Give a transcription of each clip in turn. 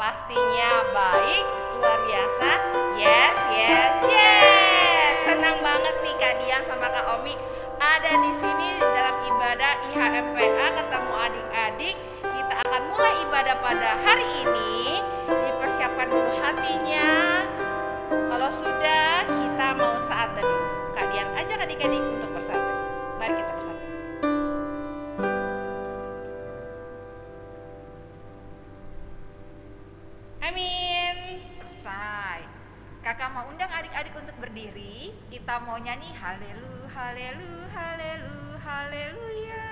pastinya baik, luar biasa. Yes, yes, yes. Senang banget nih Kak Dian sama Kak Omi ada di sini dalam ibadah IHMPA, ketemu adik-adik. Kita akan mulai ibadah pada hari ini. Dipersiapkan dulu hatinya. Kalau sudah, kita mau saat teduh. Kak Dian ajak adik-adik untuk bersatu. Mari kita bersatu. Amin. Selesai. Kakak mau undang adik-adik untuk berdiri. Kita mau nyanyi haleluya, haleluya, haleluya, haleluya.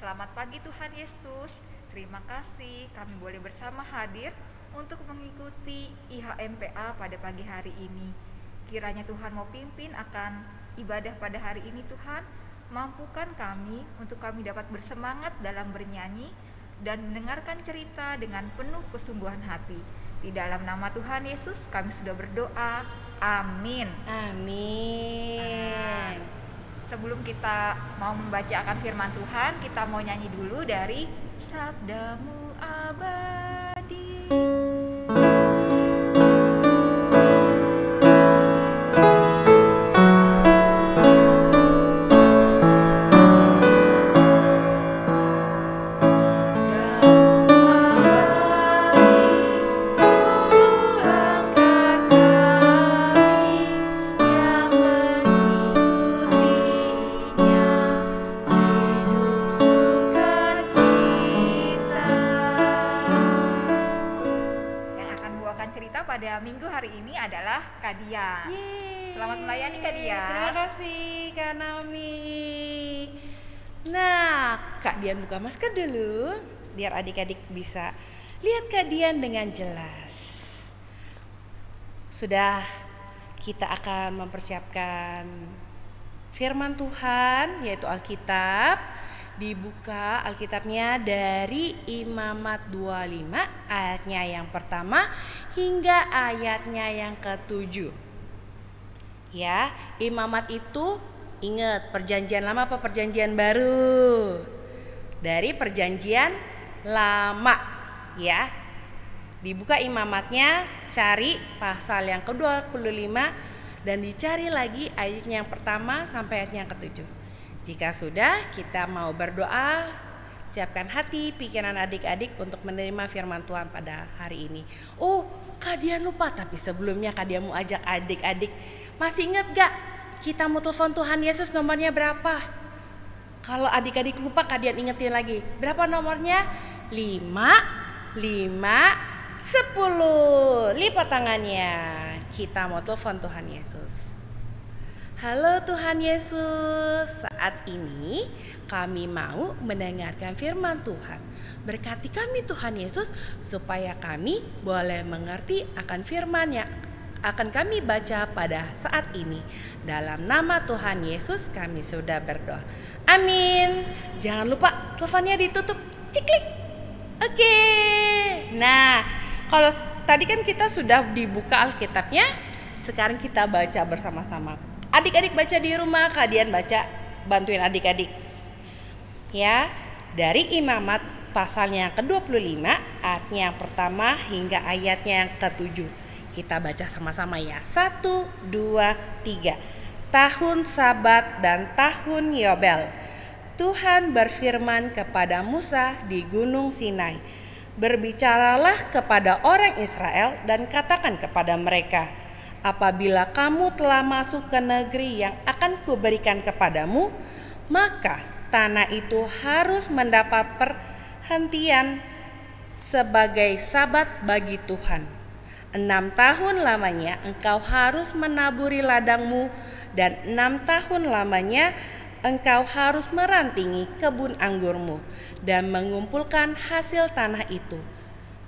Selamat pagi Tuhan Yesus. Terima kasih kami boleh bersama hadir untuk mengikuti IHMPA pada pagi hari ini. Kiranya Tuhan mau pimpin akan ibadah pada hari ini Tuhan. Mampukan kami untuk kami dapat bersemangat dalam bernyanyi dan mendengarkan cerita dengan penuh kesungguhan hati. Di dalam nama Tuhan Yesus kami sudah berdoa. Amin. Amin. Sebelum kita mau membacakan firman Tuhan, kita mau nyanyi dulu dari Sabdamu Abadi. Pada minggu hari ini adalah Kak Dian. Selamat melayani Kak Dian. Terima kasih Kak Naomi. Nah, Kak Dian buka masker dulu biar adik-adik bisa lihat Kak Dian dengan jelas. Sudah, kita akan mempersiapkan firman Tuhan yaitu Alkitab. Dibuka Alkitabnya dari Imamat 25 ayatnya yang pertama hingga ayatnya yang ke-7. Ya, Imamat itu ingat perjanjian lama apa perjanjian baru? Dari perjanjian lama, ya. Dibuka Imamatnya, cari pasal yang ke-25 dan dicari lagi ayatnya yang pertama sampai ayatnya yang ke-7. Jika sudah, kita mau berdoa, siapkan hati, pikiran adik-adik untuk menerima firman Tuhan pada hari ini. Oh, Kak Dian lupa, tapi sebelumnya Kak Dian mau ajak adik-adik. Masih ingat gak kita mau telepon Tuhan Yesus nomornya berapa? Kalau adik-adik lupa, Kak Dian ingetin lagi. Berapa nomornya? 5, 5, 10. Lipat tangannya. Kita mau telepon Tuhan Yesus. Halo Tuhan Yesus, saat ini kami mau mendengarkan firman Tuhan. Berkati kami Tuhan Yesus supaya kami boleh mengerti akan firman yang akan kami baca pada saat ini. Dalam nama Tuhan Yesus kami sudah berdoa. Amin. Jangan lupa teleponnya ditutup. Ciklik. Oke. Nah, kalau tadi kan kita sudah dibuka Alkitabnya, sekarang kita baca bersama-sama. Adik-adik baca di rumah, Kak Dian baca, bantuin adik-adik. Ya, dari Imamat pasalnya yang ke-25, ayatnya yang pertama hingga ayatnya yang ke-7. Kita baca sama-sama ya. 1, 2, 3. Tahun Sabat dan tahun Yobel. Tuhan berfirman kepada Musa di Gunung Sinai. Berbicaralah kepada orang Israel dan katakan kepada mereka, apabila kamu telah masuk ke negeri yang akan kuberikan kepadamu, maka tanah itu harus mendapat perhentian sebagai sabat bagi Tuhan. 6 tahun lamanya engkau harus menaburi ladangmu, dan 6 tahun lamanya engkau harus merantingi kebun anggurmu dan mengumpulkan hasil tanah itu.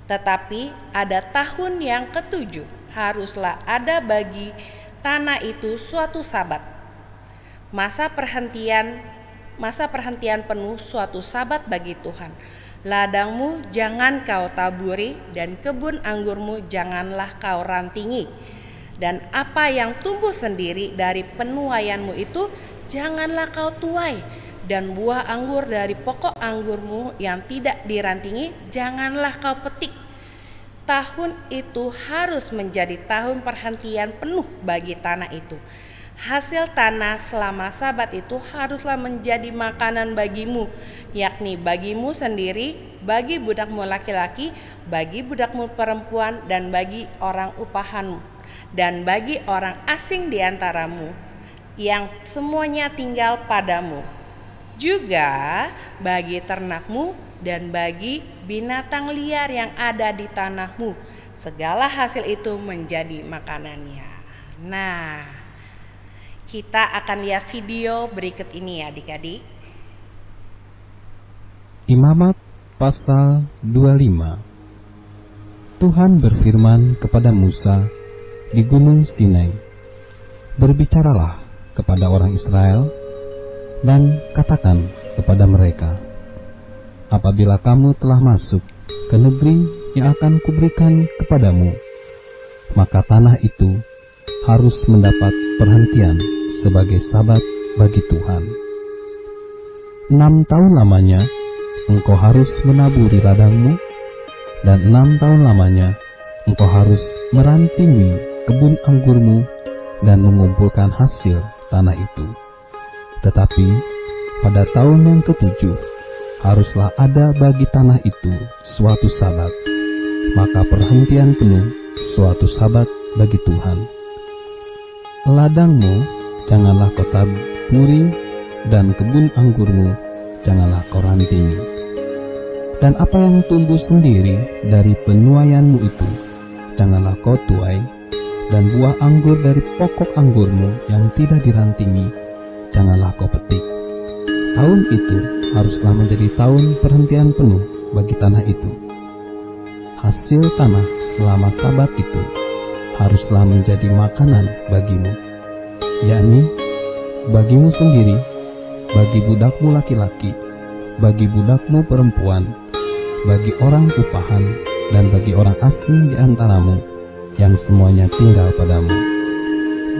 Tetapi ada tahun yang ketujuh haruslah ada bagi tanah itu suatu sabat, masa perhentian penuh, suatu sabat bagi Tuhan. Ladangmu jangan kau taburi, dan kebun anggurmu janganlah kau rantingi. Dan apa yang tumbuh sendiri dari penuaianmu itu janganlah kau tuai, dan buah anggur dari pokok anggurmu yang tidak dirantingi janganlah kau petik. Tahun itu harus menjadi tahun perhentian penuh bagi tanah itu. Hasil tanah selama sabat itu haruslah menjadi makanan bagimu, yakni bagimu sendiri, bagi budakmu laki-laki, bagi budakmu perempuan, dan bagi orang upahanmu, dan bagi orang asing di antaramu, yang semuanya tinggal padamu. Juga bagi ternakmu dan bagi binatang liar yang ada di tanahmu, segala hasil itu menjadi makanannya. Nah, kita akan lihat video berikut ini ya adik-adik. Imamat pasal 25. Tuhan berfirman kepada Musa di Gunung Sinai, berbicaralah kepada orang Israel dan katakan kepada mereka, apabila kamu telah masuk ke negeri yang akan kuberikan kepadamu, maka tanah itu harus mendapat perhentian sebagai sabat bagi Tuhan. 6 tahun lamanya engkau harus menaburi ladangmu, dan 6 tahun lamanya engkau harus merantingi kebun anggurmu dan mengumpulkan hasil tanah itu. Tetapi pada tahun yang ketujuh haruslah ada bagi tanah itu suatu sabat, maka perhentian penuh, suatu sabat bagi Tuhan. Ladangmu janganlah kau taburi, dan kebun anggurmu janganlah kau rantingi. Dan apa yang tumbuh sendiri dari penuaianmu itu janganlah kau tuai, dan buah anggur dari pokok anggurmu yang tidak dirantingi janganlah kau petik. Tahun itu haruslah menjadi tahun perhentian penuh bagi tanah itu. Hasil tanah selama sabat itu haruslah menjadi makanan bagimu, yakni bagimu sendiri, bagi budakmu laki-laki, bagi budakmu perempuan, bagi orang upahan, dan bagi orang asing di antaramu yang semuanya tinggal padamu.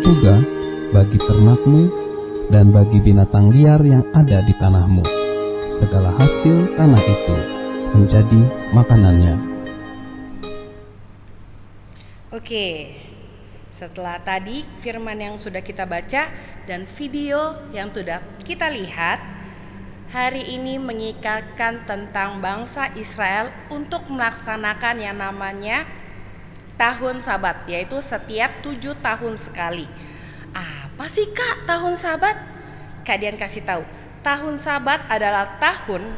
Juga bagi ternakmu dan bagi binatang liar yang ada di tanahmu, segala hasil tanah itu menjadi makanannya. Oke, setelah tadi firman yang sudah kita baca dan video yang sudah kita lihat, hari ini mengikatkan tentang bangsa Israel untuk melaksanakan yang namanya tahun sabat, yaitu setiap 7 tahun sekali. Apa sih Kak tahun sabat? Kak Dian kasih tahu, tahun sabat adalah tahun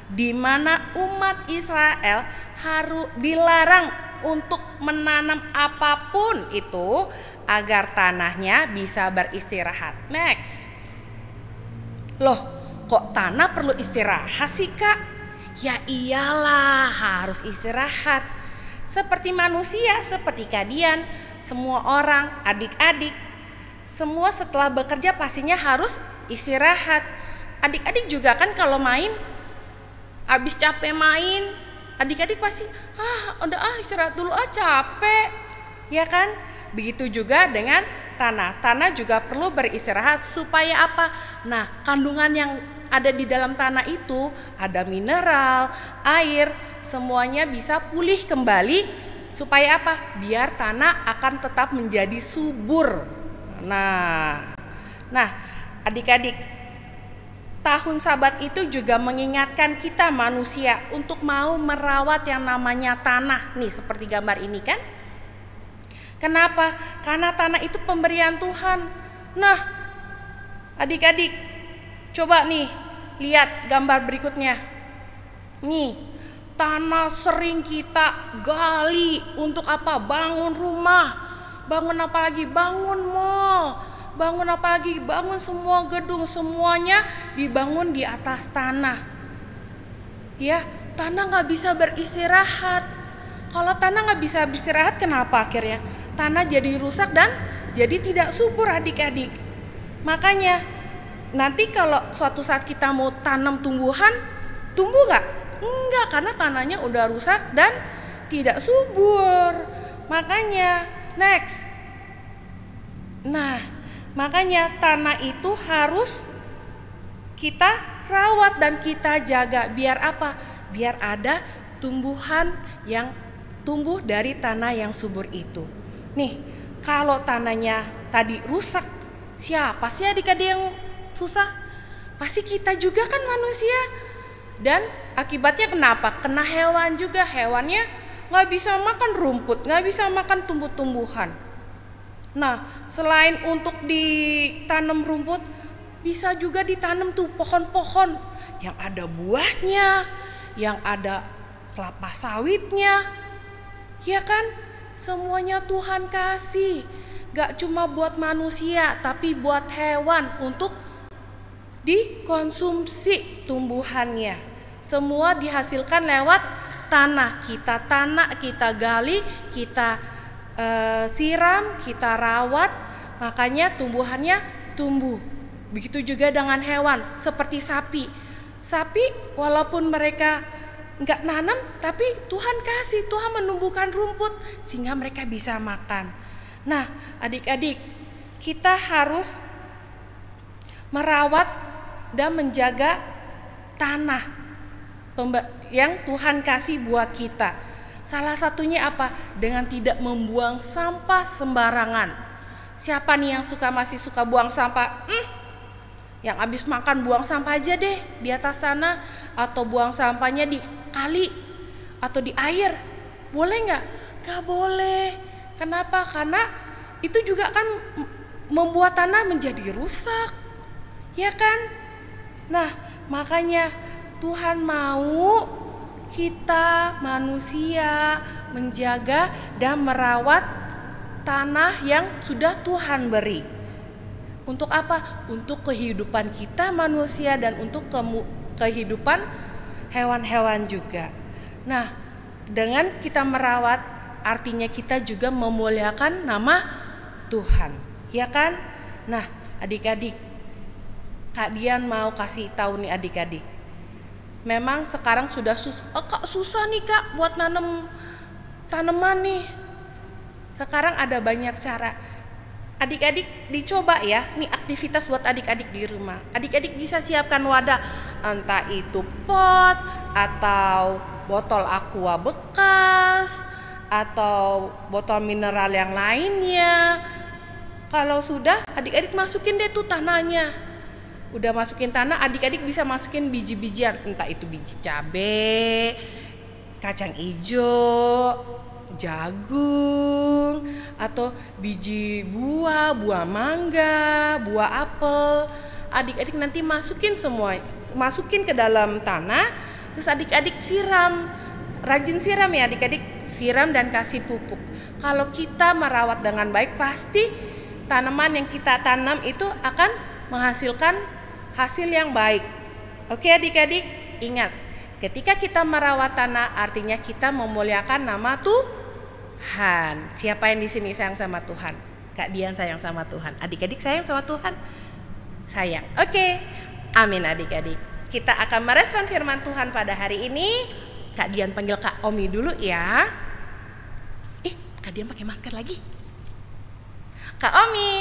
di mana umat Israel harus dilarang untuk menanam apapun itu agar tanahnya bisa beristirahat. Next. Loh, kok tanah perlu istirahat sih Kak? Ya iyalah, harus istirahat. Seperti manusia, seperti Kak Dian, semua orang, adik-adik, semua setelah bekerja pastinya harus istirahat. Adik-adik juga kan kalau main, habis capek main, adik-adik pasti udah istirahat dulu capek, ya kan? Begitu juga dengan tanah. Tanah juga perlu beristirahat supaya apa? Nah, kandungan yang ada di dalam tanah itu ada mineral, air, semuanya bisa pulih kembali supaya apa? Biar tanah akan tetap menjadi subur. Nah, adik-adik, tahun Sabat itu juga mengingatkan kita manusia untuk mau merawat yang namanya tanah. Nih seperti gambar ini kan. Kenapa? Karena tanah itu pemberian Tuhan. Nah, adik-adik, coba nih lihat gambar berikutnya. Nih, tanah sering kita gali untuk apa? Bangun rumah, bangun apa lagi? Bangun mall, bangun apa lagi? Bangun semua gedung, semuanya dibangun di atas tanah. Ya, tanah nggak bisa beristirahat. Kalau tanah nggak bisa beristirahat, kenapa akhirnya? Tanah jadi rusak dan jadi tidak subur adik-adik. Makanya nanti kalau suatu saat kita mau tanam tumbuhan, tumbuh nggak? Enggak, karena tanahnya udah rusak dan tidak subur. Makanya next. Nah, makanya tanah itu harus kita rawat dan kita jaga. Biar apa? Biar ada tumbuhan yang tumbuh dari tanah yang subur itu. Nih, kalau tanahnya tadi rusak, siapa sih adik-adik yang susah? Pasti kita juga kan manusia. Dan akibatnya kenapa? Kena hewan juga. Hewannya gak bisa makan rumput, gak bisa makan tumbuh-tumbuhan. Nah, selain untuk ditanam rumput, bisa juga ditanam tuh pohon-pohon yang ada buahnya, yang ada kelapa sawitnya. Ya kan? Semuanya Tuhan kasih. Gak cuma buat manusia, tapi buat hewan untuk dikonsumsi tumbuhannya. Semua dihasilkan lewat tanah. Kita gali, kita siram, kita rawat. Makanya tumbuhannya tumbuh. Begitu juga dengan hewan seperti sapi. Sapi walaupun mereka nggak nanam, tapi Tuhan kasih, Tuhan menumbuhkan rumput sehingga mereka bisa makan. Nah, adik-adik, kita harus merawat dan menjaga tanah yang Tuhan kasih buat kita. Salah satunya apa? Dengan tidak membuang sampah sembarangan. Siapa nih yang masih suka buang sampah? Yang habis makan buang sampah aja deh di atas sana, atau buang sampahnya di kali atau di air. Boleh nggak? Nggak boleh. Kenapa? Karena itu juga kan membuat tanah menjadi rusak, ya kan? Nah, makanya Tuhan mau kita manusia menjaga dan merawat tanah yang sudah Tuhan beri. Untuk apa? Untuk kehidupan kita manusia dan untuk kehidupan hewan-hewan juga. Nah, dengan kita merawat, artinya kita juga memuliakan nama Tuhan, ya kan? Nah, adik-adik, Kak Dian mau kasih tahu nih adik-adik. Memang sekarang sudah susah nih Kak buat nanam tanaman nih. Sekarang ada banyak cara. Adik-adik dicoba ya, nih aktivitas buat adik-adik di rumah. Adik-adik bisa siapkan wadah, entah itu pot atau botol aqua bekas atau botol mineral yang lainnya. Kalau sudah, adik-adik masukin deh tuh tanahnya. Udah masukin tanah, adik-adik bisa masukin biji-bijian, entah itu biji cabai, kacang hijau, jagung, atau biji buah mangga, buah apel. Adik-adik nanti masukin semua, masukin ke dalam tanah, terus adik-adik siram. Rajin siram ya adik-adik, siram dan kasih pupuk. Kalau kita merawat dengan baik, pasti tanaman yang kita tanam itu akan menghasilkan hasil yang baik. Oke adik-adik, ingat, ketika kita merawat tanah artinya kita memuliakan nama Tuhan. Siapa yang di sini sayang sama Tuhan? Kak Dian sayang sama Tuhan. Adik-adik sayang sama Tuhan? Sayang. Oke. Amin adik-adik. Kita akan merespon firman Tuhan pada hari ini. Kak Dian panggil Kak Omi dulu ya. Kak Dian pakai masker lagi. Kak Omi.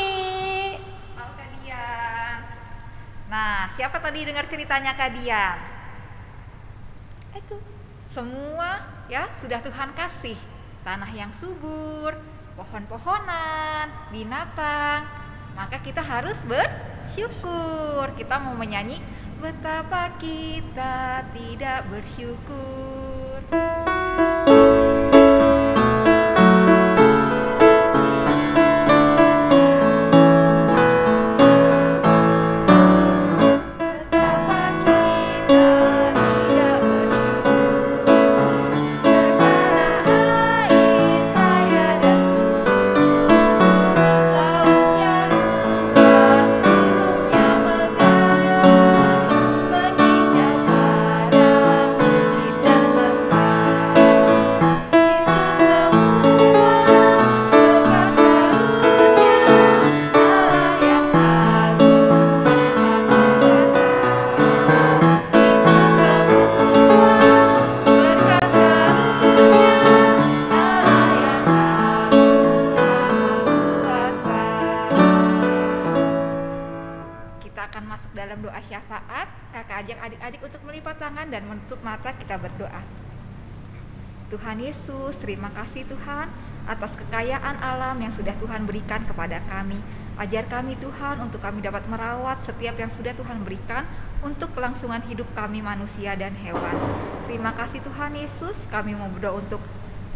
Halo Kak Dian. Nah, siapa tadi dengar ceritanya Kak Dian? Aku. Semua ya sudah Tuhan kasih. Tanah yang subur, pohon-pohonan, binatang. Maka kita harus bersyukur. Kita mau menyanyi Betapa kita tidak bersyukur. Syafaat, kakak ajak adik-adik untuk melipat tangan dan menutup mata, kita berdoa. Tuhan Yesus, terima kasih Tuhan atas kekayaan alam yang sudah Tuhan berikan kepada kami. Ajar kami Tuhan untuk kami dapat merawat setiap yang sudah Tuhan berikan untuk kelangsungan hidup kami manusia dan hewan. Terima kasih Tuhan Yesus, kami mau berdoa untuk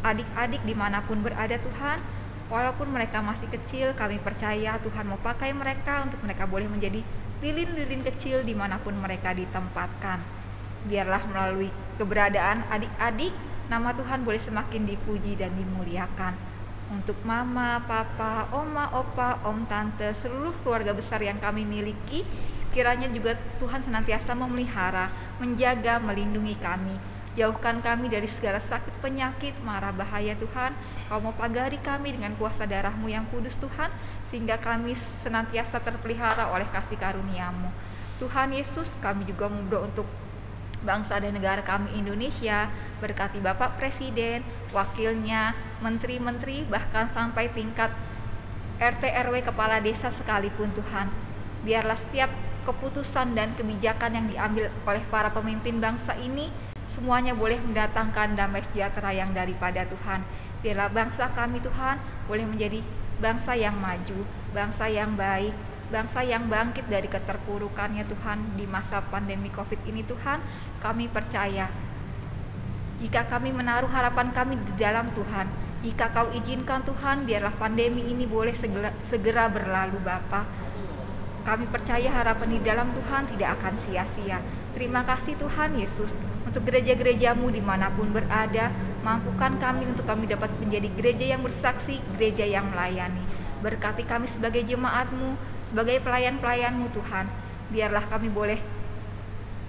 adik-adik dimanapun berada Tuhan. Walaupun mereka masih kecil, kami percaya Tuhan mau pakai mereka untuk mereka boleh menjadi lilin-lilin kecil dimanapun mereka ditempatkan. Biarlah melalui keberadaan adik-adik, nama Tuhan boleh semakin dipuji dan dimuliakan. Untuk mama, papa, oma, opa, om, tante, seluruh keluarga besar yang kami miliki, kiranya juga Tuhan senantiasa memelihara, menjaga, melindungi kami. Jauhkan kami dari segala sakit, penyakit, mara bahaya Tuhan. Kau mau pagari kami dengan kuasa darah-Mu yang kudus Tuhan, sehingga kami senantiasa terpelihara oleh kasih karunia-Mu. Tuhan Yesus, kami juga berdoa untuk bangsa dan negara kami Indonesia. Berkati Bapak Presiden, wakilnya, menteri-menteri, bahkan sampai tingkat RT RW kepala desa sekalipun Tuhan. Biarlah setiap keputusan dan kebijakan yang diambil oleh para pemimpin bangsa ini semuanya boleh mendatangkan damai sejahtera yang daripada Tuhan. Biarlah bangsa kami Tuhan boleh menjadi bangsa yang maju, bangsa yang baik, bangsa yang bangkit dari keterpurukannya Tuhan di masa pandemi COVID ini Tuhan. Kami percaya jika kami menaruh harapan kami di dalam Tuhan, jika Kau izinkan Tuhan, biarlah pandemi ini boleh segera berlalu Bapa. Kami percaya harapan di dalam Tuhan tidak akan sia-sia. Terima kasih Tuhan Yesus untuk gereja-gereja-Mu dimanapun berada. Mampukan kami untuk kami dapat menjadi gereja yang bersaksi, gereja yang melayani. Berkati kami sebagai jemaat-Mu, sebagai pelayan-pelayan-Mu Tuhan. Biarlah kami boleh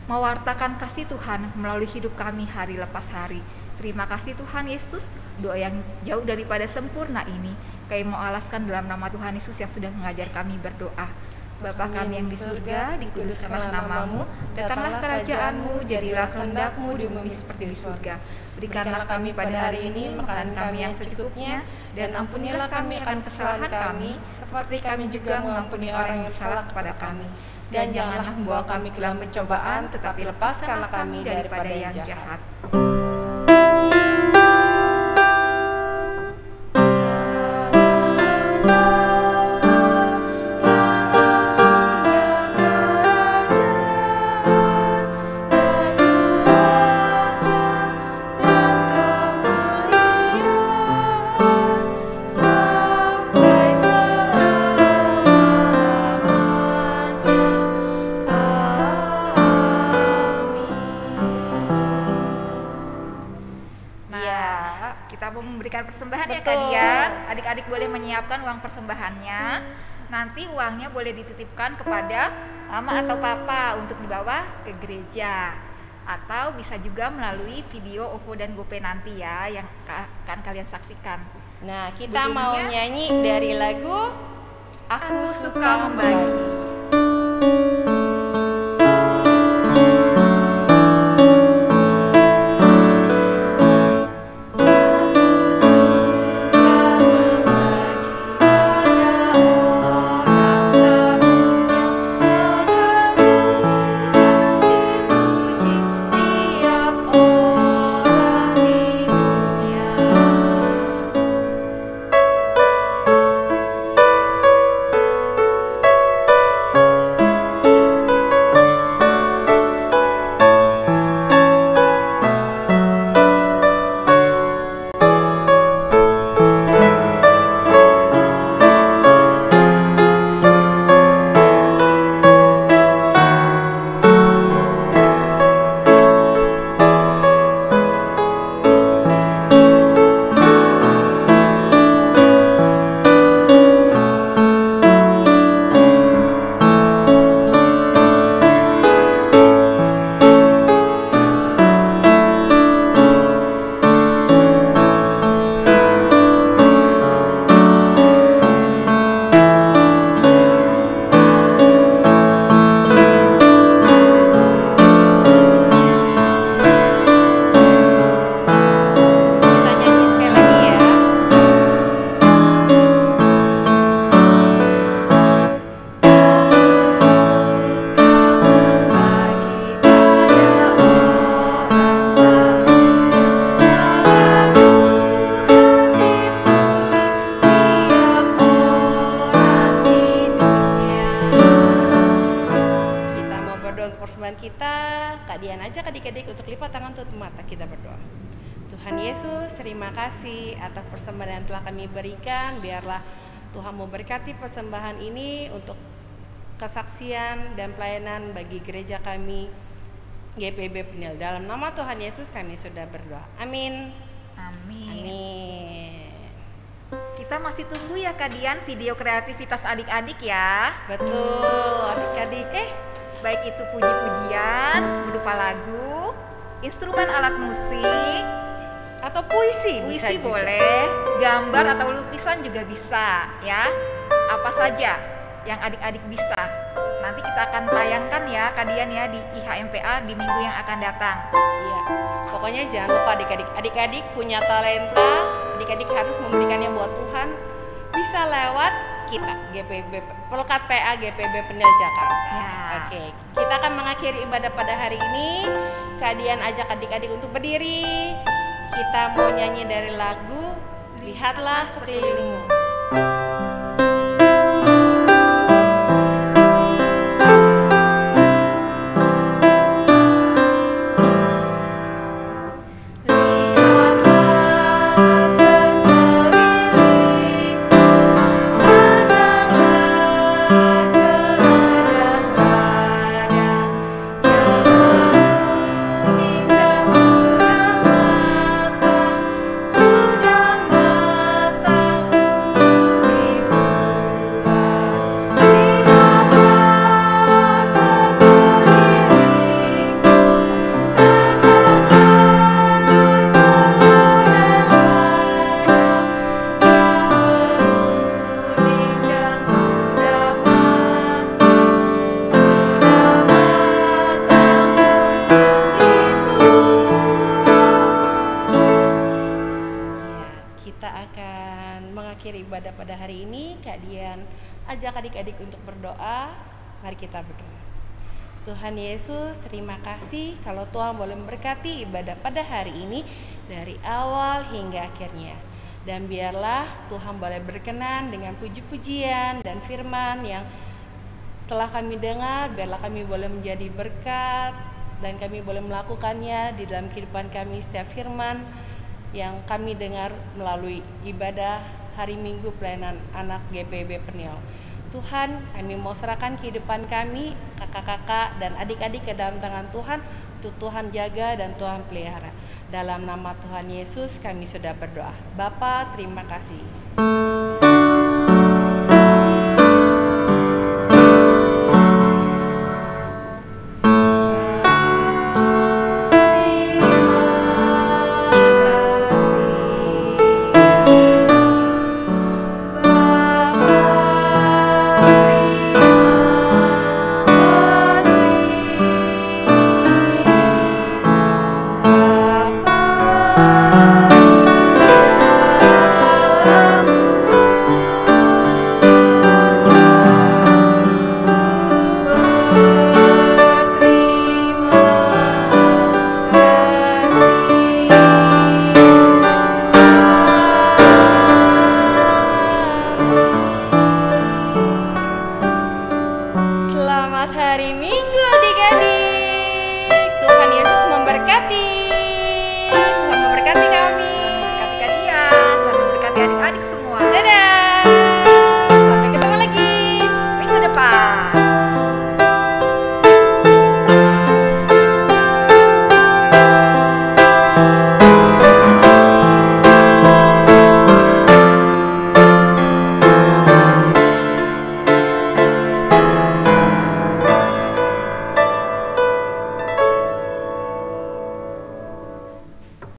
mewartakan kasih Tuhan melalui hidup kami hari lepas hari. Terima kasih Tuhan Yesus, doa yang jauh daripada sempurna ini kami mau alaskan dalam nama Tuhan Yesus yang sudah mengajar kami berdoa. Bapa kami yang di surga, dikuduskanlah nama-Mu, datanglah kerajaan-Mu, jadilah kehendak-Mu di bumi seperti di surga. Berikanlah kami pada hari ini makanan kami yang secukupnya, dan ampunilah kami akan kesalahan kami, seperti kami juga mengampuni orang yang bersalah kepada kami. Dan janganlah membawa kami ke dalam pencobaan, tetapi lepaskanlah kami daripada yang jahat. Persembahan ya Kak Dian, adik-adik boleh menyiapkan uang persembahannya. Nanti uangnya boleh dititipkan kepada mama atau papa untuk dibawa ke gereja, atau bisa juga melalui video OVO dan GoPay nanti ya yang akan kalian saksikan. Nah, kita mau nyanyi dari lagu Aku Suka Membagi. untuk persembahan kita, Kak Dian ajak adik-adik untuk lipat tangan tutup mata, kita berdoa. Tuhan Yesus, terima kasih atas persembahan yang telah kami berikan. Biarlah Tuhan memberkati persembahan ini untuk kesaksian dan pelayanan bagi gereja kami GPIB Penil. Dalam nama Tuhan Yesus kami sudah berdoa. Amin. Amin. Amin. Kita masih tunggu ya Kak Dian video kreativitas adik-adik ya. Betul, adik-adik. Baik itu puji-pujian berupa lagu, instrumen alat musik, atau puisi bisa puisi juga. boleh, gambar atau lukisan juga bisa ya. Apa saja yang adik-adik bisa. Nanti kita akan tayangkan ya Kak Dian ya di IHMPA di minggu yang akan datang. Iya. Pokoknya jangan lupa adik-adik. Adik-adik punya talenta, adik-adik harus memberikannya buat Tuhan. Bisa lewat kita GPIB Pelkat PA GPIB Penil Jakarta. Ya. Oke, kita akan mengakhiri ibadah pada hari ini. Kak Dian ajak adik-adik untuk berdiri. Kita mau nyanyi dari lagu Lihatlah Sekelilingmu. Ibadah pada hari ini, Kak Dian ajak adik-adik untuk berdoa. Mari kita berdoa. Tuhan Yesus, terima kasih kalau Tuhan boleh memberkati ibadah pada hari ini dari awal hingga akhirnya. Dan biarlah Tuhan boleh berkenan dengan puji-pujian dan firman yang telah kami dengar. Biarlah kami boleh menjadi berkat dan kami boleh melakukannya di dalam kehidupan kami. Setiap firman yang kami dengar melalui ibadah hari Minggu pelayanan anak GPIB Penil. Tuhan, kami mau serahkan kehidupan kami, kakak-kakak dan adik-adik ke dalam tangan Tuhan, untuk Tuhan jaga dan Tuhan pelihara. Dalam nama Tuhan Yesus kami sudah berdoa. Bapa, terima kasih.